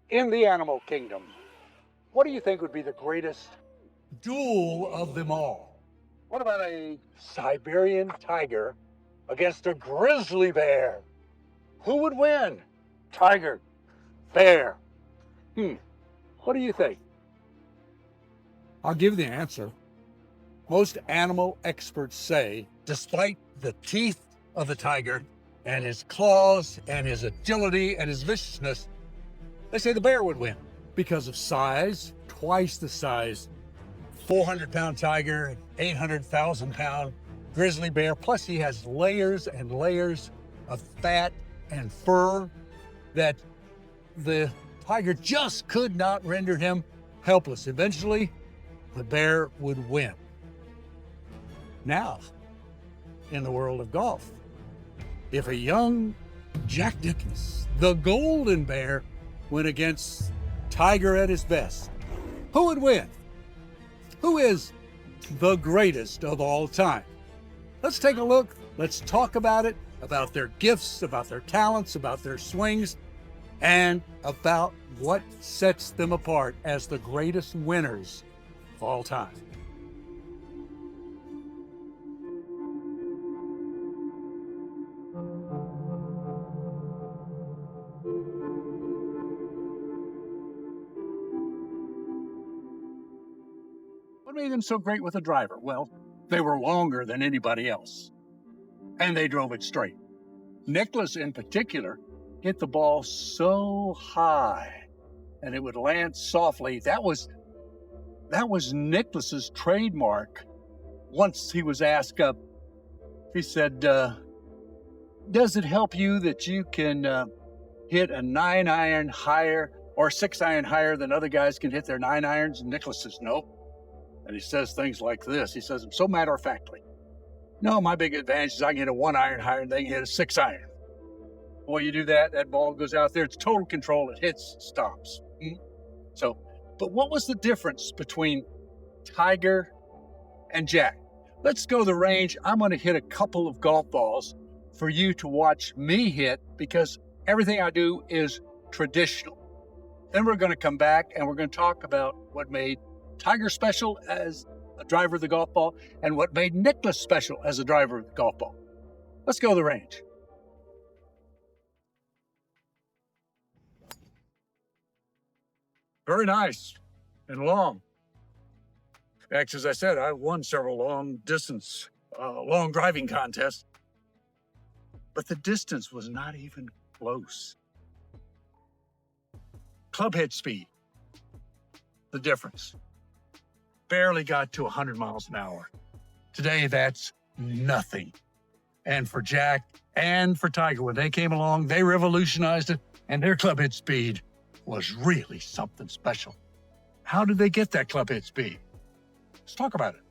In the animal kingdom, what do you think would be the greatest duel of them all? What about a Siberian tiger against a grizzly bear? Who would win? Tiger, bear. What do you think? I'll give the answer. Most animal experts say, despite the teeth of the tiger and his claws and his agility and his viciousness, they say the bear would win because of size, twice the size. 400-pound tiger, 800,000-pound grizzly bear. Plus he has layers and layers of fat and fur that the tiger just could not render him helpless. Eventually, the bear would win. Now, in the world of golf, if a young Jack Nicklaus, the golden bear, went against Tiger at his best, who would win? Who is the greatest of all time? Let's take a look. Let's talk about it, about their gifts, about their talents, about their swings, and about what sets them apart as the greatest winners of all time. What made them so great with a driver? Well, they were longer than anybody else, and they drove it straight. Nicklaus, in particular, hit the ball so high, and it would land softly. That was Nicklaus's trademark. Once he was asked up, he said, does it help you that you can hit a 9-iron higher or 6-iron higher than other guys can hit their 9-irons? And Nicklaus says, no. And he says things like this. He says them so matter-of-factly. No, my big advantage is I can hit a 1-iron higher and they can hit a 6-iron. Well, you do that, that ball goes out there. It's total control. It hits, stops. So, but what was the difference between Tiger and Jack? Let's go to the range. I'm going to hit a couple of golf balls for you to watch me hit because everything I do is traditional. Then we're going to come back and we're going to talk about what made Tiger special as a driver of the golf ball and what made Nicklaus special as a driver of the golf ball. Let's go to the range. Very nice and long. Actually, as I said, I won several long driving contests, but the distance was not even close. Clubhead speed, the difference. Barely got to 100 miles an hour. Today, that's nothing. And for Jack and for Tiger, when they came along, they revolutionized it, and their clubhead speed was really something special. How did they get that clubhead speed? Let's talk about it.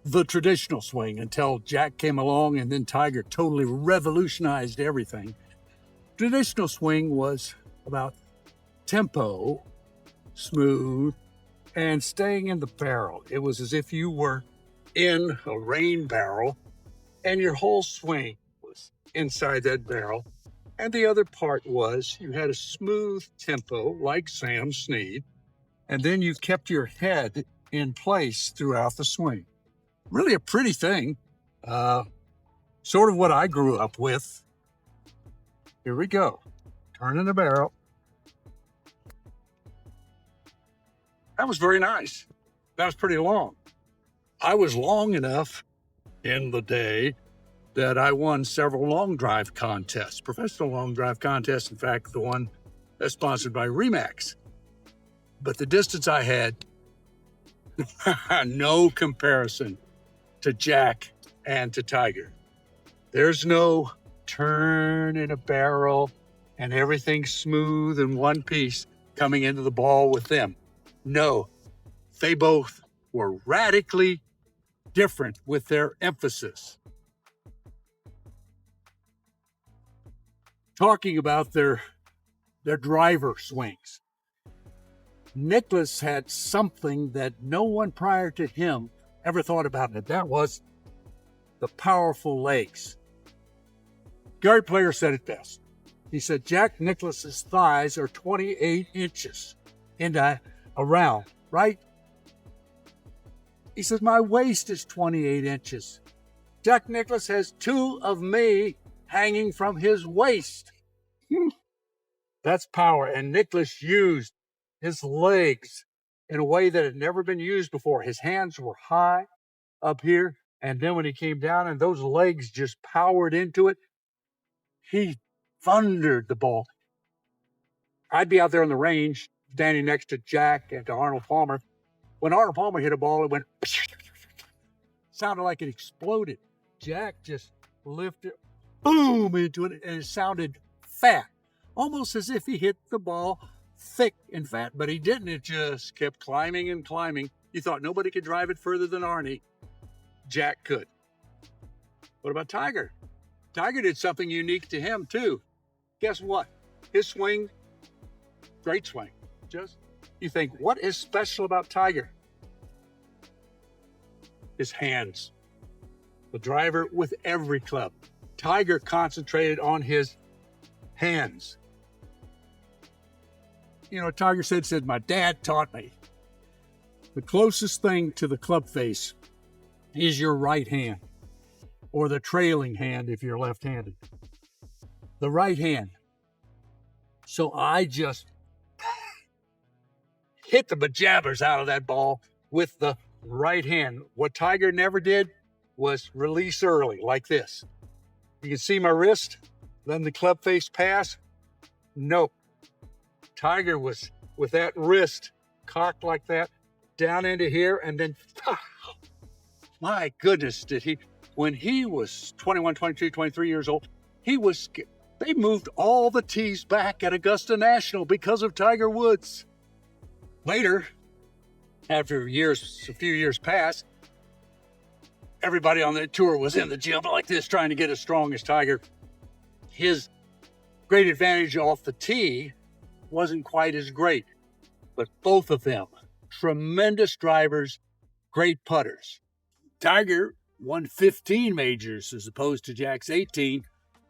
The traditional swing until Jack came along and then Tiger totally revolutionized everything. Traditional swing was about tempo, smooth, and staying in the barrel. It was as if you were in a rain barrel and your whole swing was inside that barrel. And the other part was you had a smooth tempo like Sam Snead, and then you kept your head in place throughout the swing. Really a pretty thing. Sort of what I grew up with. Here we go. Turning the barrel. That was very nice. That was pretty long. I was long enough in the day that I won several long drive contests, professional long drive contests. In fact, the one that's sponsored by Remax. But the distance I had, no comparison to Jack and to Tiger. There's no turn in a barrel and everything smooth in one piece coming into the ball with them. No, they both were radically different with their emphasis. Talking about their driver swings. Nicklaus had something that no one prior to him ever thought about, and that was the powerful legs. Gary Player said it best. He said, Jack Nicklaus's thighs are 28 inches into around, right? He says, my waist is 28 inches. Jack Nicklaus has 2 of me hanging from his waist. That's power. And Nicklaus used his legs in a way that had never been used before. His hands were high up here, and then when he came down and those legs just powered into it, he thundered the ball. I'd be out there on the range, standing next to Jack and to Arnold Palmer. When Arnold Palmer hit a ball, it went, sounded like it exploded. Jack just lifted, boom, into it, and it sounded fat, almost as if he hit the ball thick and fat, but he didn't. It just kept climbing and climbing. You thought nobody could drive it further than Arnie. Jack could. What about Tiger? Tiger did something unique to him, too. Guess what? His swing, great swing. Just, you think, what is special about Tiger? His hands. The driver with every club. Tiger concentrated on his hands. You know, Tiger said, my dad taught me the closest thing to the club face is your right hand, or the trailing hand if you're left-handed. The right hand. So I just hit the bejabbers out of that ball with the right hand. What Tiger never did was release early like this. You can see my wrist, then the club face pass. Nope. Tiger was with that wrist cocked like that, down into here, and then, my goodness, did he, when he was 21, 22, 23 years old, they moved all the tees back at Augusta National because of Tiger Woods. Later, after a few years passed, everybody on the tour was in the gym like this, trying to get as strong as Tiger. His great advantage off the tee wasn't quite as great, but both of them, tremendous drivers, great putters. Tiger won 15 majors as opposed to Jack's 18,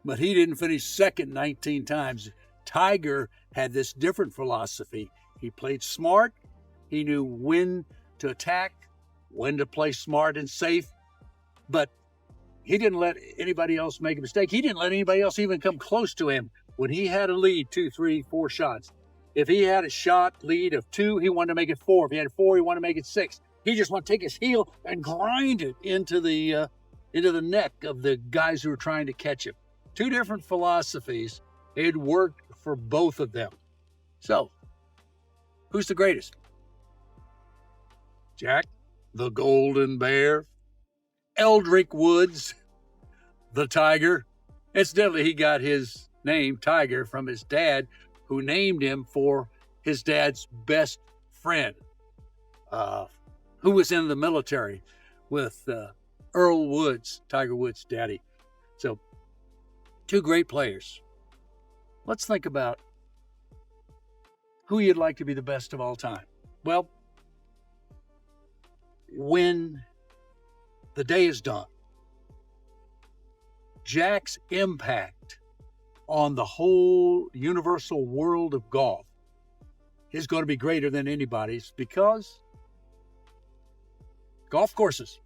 but he didn't finish second 19 times. Tiger had this different philosophy. He played smart. He knew when to attack, when to play smart and safe, but he didn't let anybody else make a mistake. He didn't let anybody else even come close to him. When he had a lead, 2, 3, 4 shots, if he had a shot lead of 2, he wanted to make it 4. If he had 4, he wanted to make it 6. He just wanted to take his heel and grind it into the neck of the guys who were trying to catch him. 2 different philosophies. It worked for both of them. So, who's the greatest? Jack, the Golden Bear, Eldrick Woods, the Tiger. Incidentally, he got his name, Tiger, from his dad, who named him for his dad's best friend, who was in the military with Earl Woods, Tiger Woods' daddy. So, 2 great players. Let's think about who you'd like to be the best of all time. Well, when the day is done, Jack's impact on the whole universal world of golf is going to be greater than anybody's, because golf courses.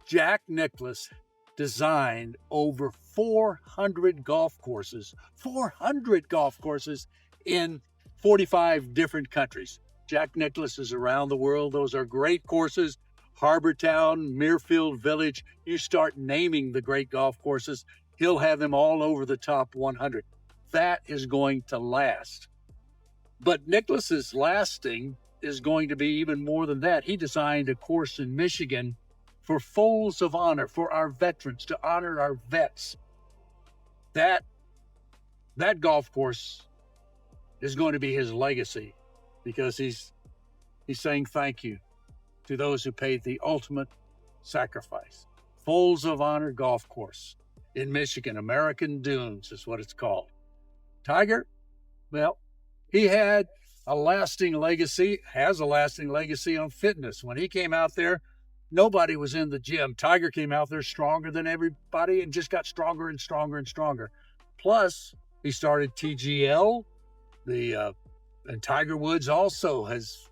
Jack Nicklaus designed over 400 golf courses, 400 golf courses in 45 different countries. Jack Nicklaus is around the world. Those are great courses. Harbor Town, Muirfield Village. You start naming the great golf courses, he'll have them all over the top 100. That is going to last. But Nicklaus's lasting is going to be even more than that. He designed a course in Michigan for Folds of Honor, for our veterans, to honor our vets. That golf course is going to be his legacy, because he's saying thank you to those who paid the ultimate sacrifice. Folds of Honor Golf Course in Michigan, American Dunes is what it's called. Tiger, well, he had a lasting legacy, has a lasting legacy on fitness. When he came out there, nobody was in the gym. Tiger came out there stronger than everybody and just got stronger and stronger and stronger. Plus, He started TGL. And Tiger Woods also has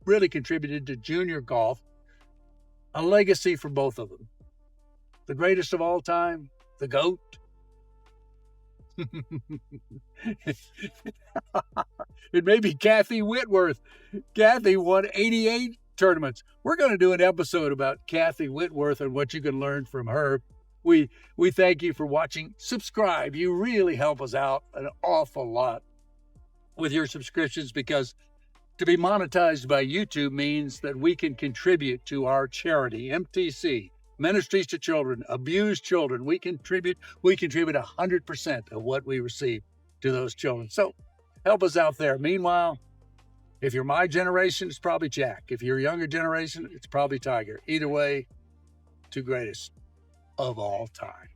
really contributed to junior golf. A legacy for both of them. The greatest of all time, the GOAT. It may be Kathy Whitworth. Kathy won 88 tournaments. We're going to do an episode about Kathy Whitworth and what you can learn from her. We thank you for watching. Subscribe. You really help us out an awful lot with your subscriptions, because to be monetized by YouTube means that we can contribute to our charity, MTC, Ministries to Children, Abused Children. We contribute 100% of what we receive to those children. So help us out there. Meanwhile, if you're my generation, it's probably Jack. If you're a younger generation, it's probably Tiger. Either way, two greatest of all time.